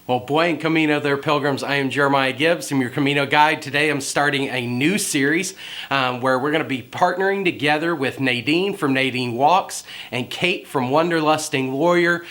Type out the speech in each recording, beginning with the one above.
Well, Buen Camino, there, pilgrims. I am Jeremiah Gibbs. I'm your Camino guide. Today I'm starting a new series where we're going to be partnering together with Nadine from Nadine Walks and Kate from Wanderlusting Lawyer.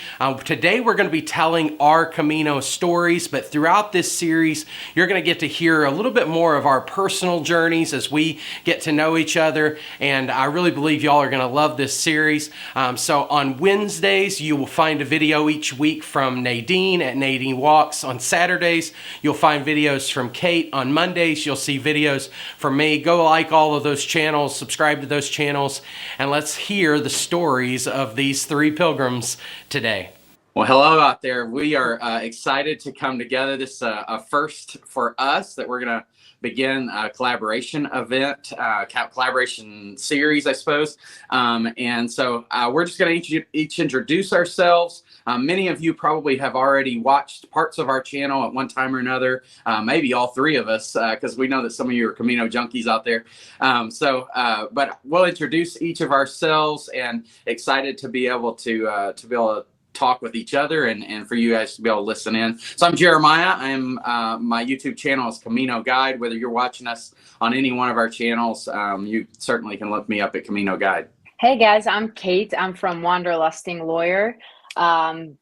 Today we're going to be telling our Camino stories, but throughout this series, you're going to get to hear a little bit more of our personal journeys as we get to know each other. And I really believe y'all are going to love this series. So on Wednesdays, you will find a video each week from Nadine at Nadine Walks. On Saturdays, you'll find videos from Kate. On Mondays, you'll see videos from me. Go like all of those channels, subscribe to those channels, and let's hear the stories of these three pilgrims today. Well, hello out there. We are excited to come together. This is a first for us that we're going to begin a collaboration event, collaboration series, I suppose. And so we're just going to each introduce ourselves. Many of you probably have already watched parts of our channel at one time or another, maybe all three of us, because we know that some of you are Camino junkies out there. But we'll introduce each of ourselves, and excited to be able to talk with each other and for you guys to be able to listen in. So I'm Jeremiah. I'm my YouTube channel is Camino Guide. Whether you're watching us on any one of our channels, you certainly can look me up at Camino Guide. Hey guys, I'm Kate. I'm from Wanderlusting Lawyer.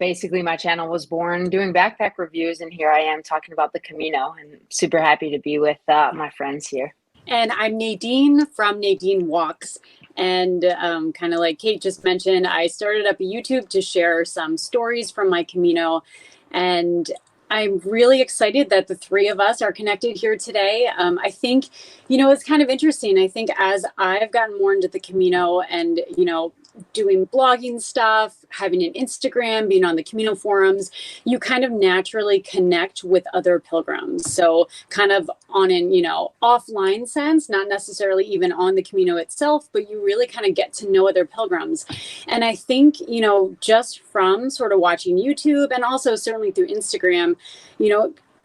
Basically my channel was born doing backpack reviews, and here I am talking about the Camino, and super happy to be with my friends here. And I'm Nadine from Nadine Walks. And kind of like Kate just mentioned, I started up a YouTube to share some stories from my Camino. And I'm really excited that the three of us are connected here today. I think, it's kind of interesting. I think as I've gotten more into the Camino and, doing blogging stuff, having an Instagram, being on the Camino forums, you kind of naturally connect with other pilgrims. So kind of on an, offline sense, not necessarily even on the Camino itself, but you really kind of get to know other pilgrims. And I think, just from sort of watching YouTube and also certainly through Instagram,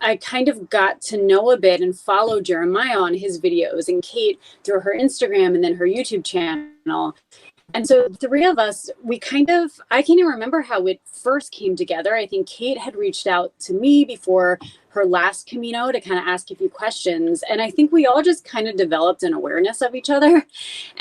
I kind of got to know a bit and follow Jeremiah on his videos and Kate through her Instagram and then her YouTube channel. And so the three of us, I can't even remember how it first came together. I think Kate had reached out to me before her last Camino to kind of ask a few questions. And I think we all just kind of developed an awareness of each other.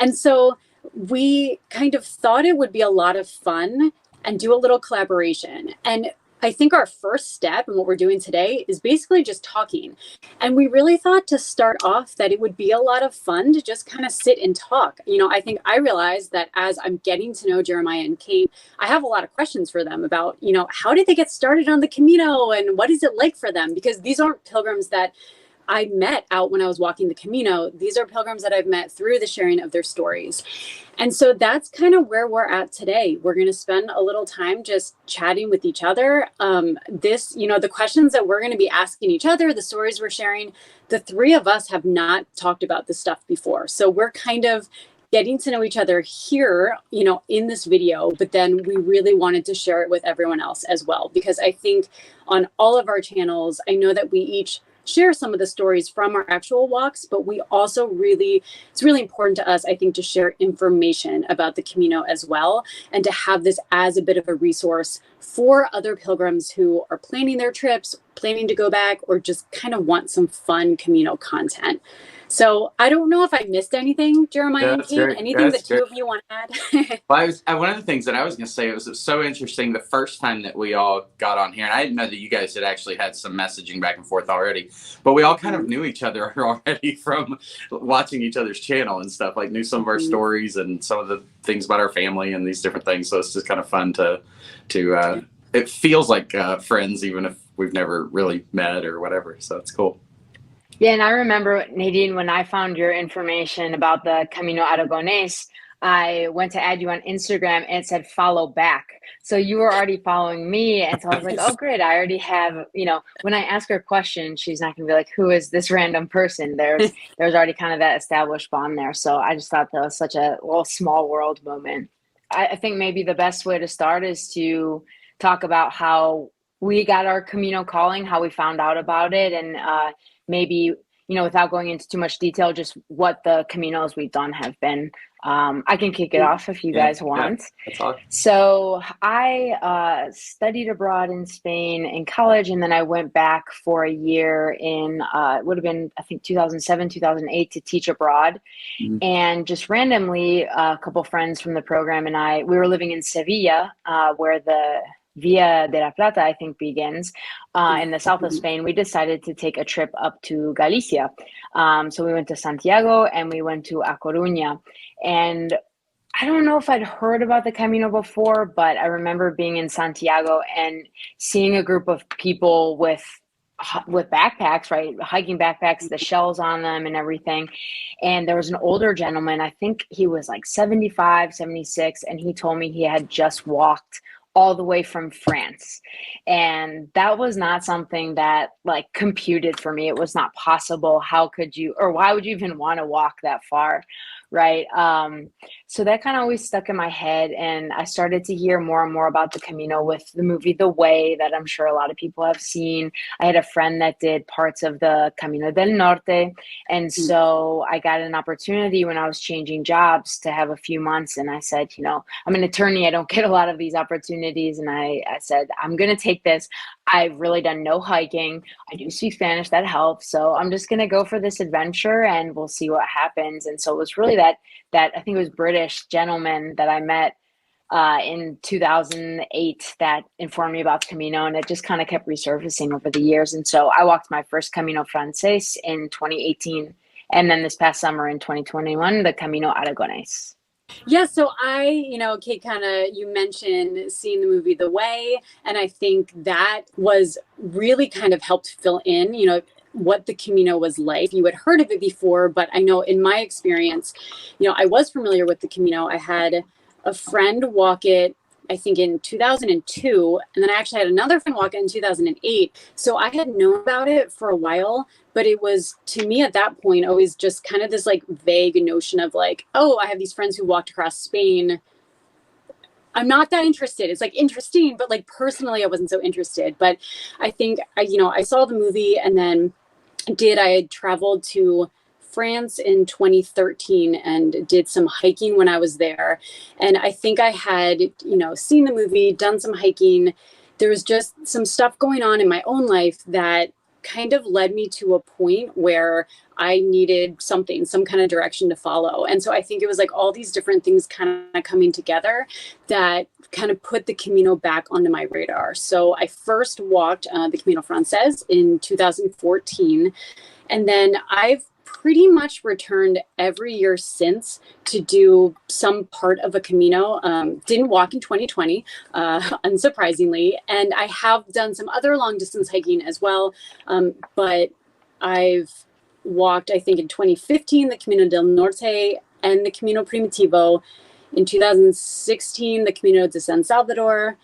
And so we kind of thought it would be a lot of fun and do a little collaboration. And I think our first step in what we're doing today is basically just talking. And we really thought to start off that it would be a lot of fun to just kind of sit and talk. I think I realized that as I'm getting to know Jeremiah and Kate, I have a lot of questions for them about, how did they get started on the Camino and what is it like for them? Because these aren't pilgrims that I met out when I was walking the Camino. These are pilgrims that I've met through the sharing of their stories. And so that's kind of where we're at today. We're going to spend a little time just chatting with each other. The questions that we're going to be asking each other, the stories we're sharing, the three of us have not talked about this stuff before. So we're kind of getting to know each other here, in this video, but then we really wanted to share it with everyone else as well. Because I think on all of our channels, I know that we each share some of the stories from our actual walks, but we also it's really important to us, I think, to share information about the Camino as well, and to have this as a bit of a resource for other pilgrims who are planning their trips, planning to go back, or just kind of want some fun Camino content. So I don't know if I missed anything, Jeremiah and Kate, anything that two of you want to add? Well, one of the things that I was going to say was so interesting the first time that we all got on here, and I didn't know that you guys had actually had some messaging back and forth already, but we all kind of knew each other already from watching each other's channel and stuff, like knew some of our stories and some of the things about our family and these different things. So it's just kind of fun to it feels like friends, even if we've never really met or whatever. So it's cool. Yeah, and I remember, Nadine, when I found your information about the Camino Aragonés, I went to add you on Instagram and it said follow back. So you were already following me. And so I was like, oh, great. I already have, when I ask her a question, she's not going to be like, who is this random person? There's already kind of that established bond there. So I just thought that was such a little small world moment. I think maybe the best way to start is to talk about how we got our Camino calling, how we found out about it, and maybe, without going into too much detail, just what the Caminos we've done have been. I can kick it off if you guys want. That's all. So I studied abroad in Spain in college, and then I went back for a year in it would have been, I think, 2007, 2008 to teach abroad. Mhm. And just randomly, a couple friends from the program and we were living in Sevilla, where the Via de la Plata, I think, begins in the south of Spain. We decided to take a trip up to Galicia. So we went to Santiago and we went to A Coruña. And I don't know if I'd heard about the Camino before, but I remember being in Santiago and seeing a group of people with backpacks, right? Hiking backpacks, the shells on them and everything. And there was an older gentleman, I think he was like 75, 76, and he told me he had just walked all the way from France. And that was not something that like computed for me. It was not possible. How could you, or why would you even want to walk that far? Right. So that kind of always stuck in my head. And I started to hear more and more about the Camino with the movie The Way, that I'm sure a lot of people have seen. I had a friend that did parts of the Camino del Norte. And so I got an opportunity when I was changing jobs to have a few months. And I said, I'm an attorney. I don't get a lot of these opportunities. And I said, I'm going to take this. I've really done no hiking. I do speak Spanish. That helps. So I'm just going to go for this adventure and we'll see what happens. And so it was really that I think it was British gentleman that I met in 2008 that informed me about Camino, and it just kind of kept resurfacing over the years. And so I walked my first Camino Francés in 2018, and then this past summer in 2021, the Camino Aragonés. Yeah, so Kate, you mentioned seeing the movie The Way, and I think that was really kind of helped fill in, what the Camino was like. You had heard of it before, but I know in my experience, I was familiar with the Camino. I had a friend walk it, I think in 2002, and then I actually had another friend walk it in 2008. So I had known about it for a while, but it was, to me at that point, always just kind of this like vague notion of like, oh, I have these friends who walked across Spain. I'm not that interested. It's like interesting, but like personally, I wasn't so interested. But I think, I saw the movie, and then I had traveled to France in 2013 and did some hiking when I was there. And I think I had, seen the movie, done some hiking. There was just some stuff going on in my own life that kind of led me to a point where I needed some kind of direction to follow. And so I think it was like all these different things kind of coming together that kind of put the Camino back onto my radar. So I first walked the Camino Francés in 2014, and then I've pretty much returned every year since to do some part of a Camino. Didn't walk in 2020, unsurprisingly. And I have done some other long distance hiking as well. But I've walked, I think in 2015, the Camino del Norte and the Camino Primitivo. In 2016, the Camino de San Salvador,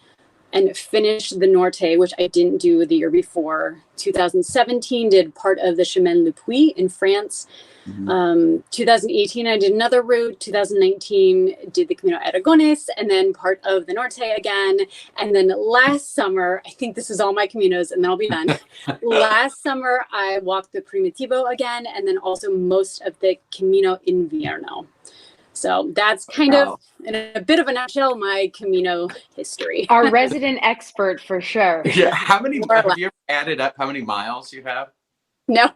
and finished the Norte, which I didn't do the year before. 2017, did part of the Chemin Le Puy in France. 2018, I did another route. 2019, did the Camino Aragonés, and then part of the Norte again. And then last summer, I think this is all my Caminos, and then I'll be done. Last summer, I walked the Primitivo again, and then also most of the Camino Invierno. So that's kind of, in a bit of a nutshell, my Camino history. Our resident expert for sure. Yeah. Have you ever added up how many miles you have? No.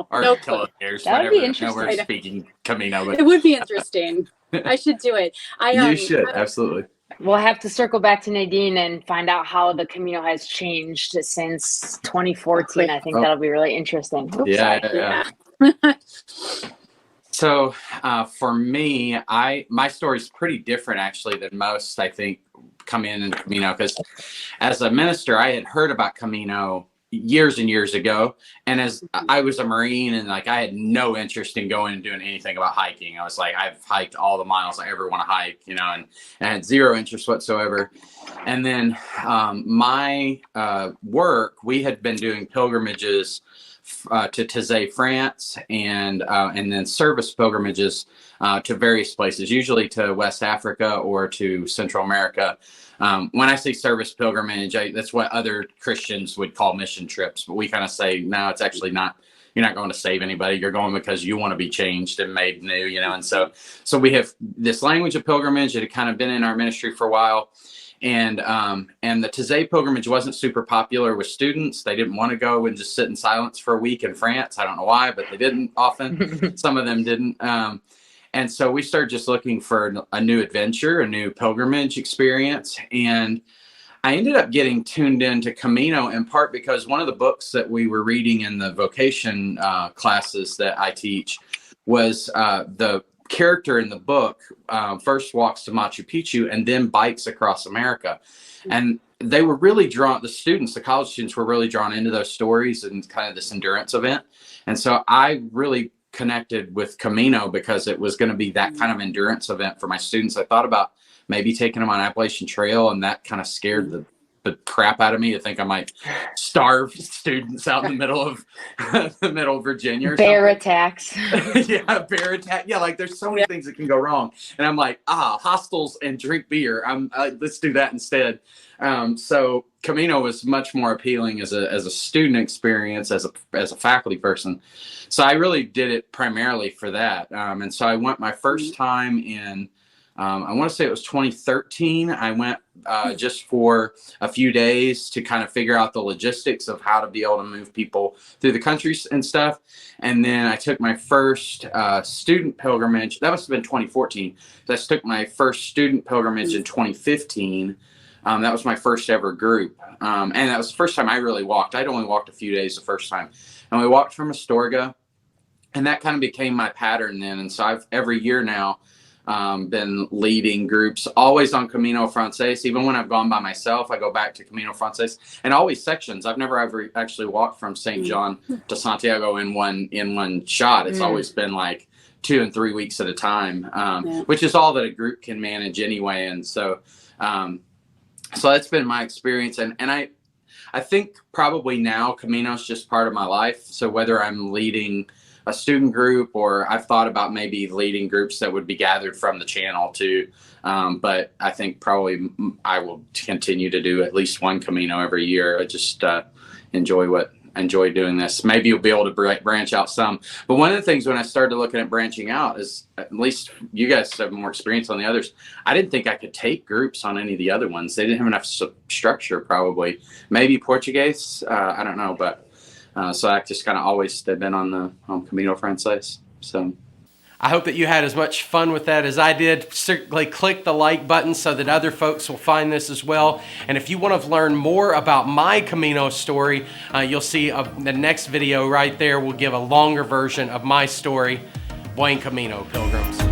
Or No kilometers, that would whatever. be interesting. We're speaking Camino, but it would be interesting. I should do it. You should, absolutely. We'll have to circle back to Nadine and find out how the Camino has changed since 2014. I think that'll be really interesting. Oops, Yeah. So for me, my story is pretty different actually than most, I think, come in Camino, because as a minister, I had heard about Camino years and years ago. And as I was a Marine, and like I had no interest in going and doing anything about hiking. I was like, I've hiked all the miles I ever want to hike, and I had zero interest whatsoever. And then my work, we had been doing pilgrimages to Taizé, France, and then service pilgrimages to various places, usually to West Africa or to Central America. When I say service pilgrimage, that's what other Christians would call mission trips, but we kind of say, no, it's actually not. You're not going to save anybody. You're going because you want to be changed and made new, And so we have this language of pilgrimage. It had kind of been in our ministry for a while. And the Taizé pilgrimage wasn't super popular with students. They didn't want to go and just sit in silence for a week in France. I don't know why, but they didn't often. Some of them didn't. And so we started just looking for a new adventure, a new pilgrimage experience. And I ended up getting tuned into Camino in part because one of the books that we were reading in the vocation classes that I teach was the character in the book first walks to Machu Picchu and then bikes across America. And they were really drawn, the college students were really drawn into those stories and kind of this endurance event. And so I really connected with Camino because it was going to be that kind of endurance event for my students. I thought about maybe taking them on Appalachian Trail, and that kind of scared the crap out of me to think I might starve students out in the middle of Virginia. Or bear something. Attacks. Yeah, bear attack. Yeah, like there's so many things that can go wrong, and I'm like, hostels and drink beer. Let's do that instead. So Camino was much more appealing as a student experience, as a faculty person. So I really did it primarily for that. And so I went my first time in. I want to say it was 2013. I went just for a few days to kind of figure out the logistics of how to be able to move people through the country and stuff. And then I took my first student pilgrimage. That must have been 2014. So I took my first student pilgrimage in 2015. That was my first ever group. And that was the first time I really walked. I'd only walked a few days the first time. And we walked from Astorga. And that kind of became my pattern then. And so I've every year now been leading groups, always on Camino Frances. Even when I've gone by myself, I go back to Camino Frances, and always sections. I've never ever actually walked from St. John to Santiago in one shot. It's always been like 2 and 3 weeks at a time, which is all that a group can manage anyway. And so that's been my experience. And I think probably now Camino is just part of my life. So whether I'm leading a student group, or I've thought about maybe leading groups that would be gathered from the channel too. But I think probably I will continue to do at least one Camino every year. I just enjoy doing this. Maybe you'll be able to branch out some. But one of the things when I started looking at branching out is, at least you guys have more experience on the others, I didn't think I could take groups on any of the other ones. They didn't have enough structure probably. Maybe Portuguese, I don't know, but so I just kind of always been on Camino Frances. So I hope that you had as much fun with that as I did. Certainly click the like button so that other folks will find this as well. And if you want to learn more about my Camino story, you'll see the next video right there will give a longer version of my story. Buen Camino, pilgrims.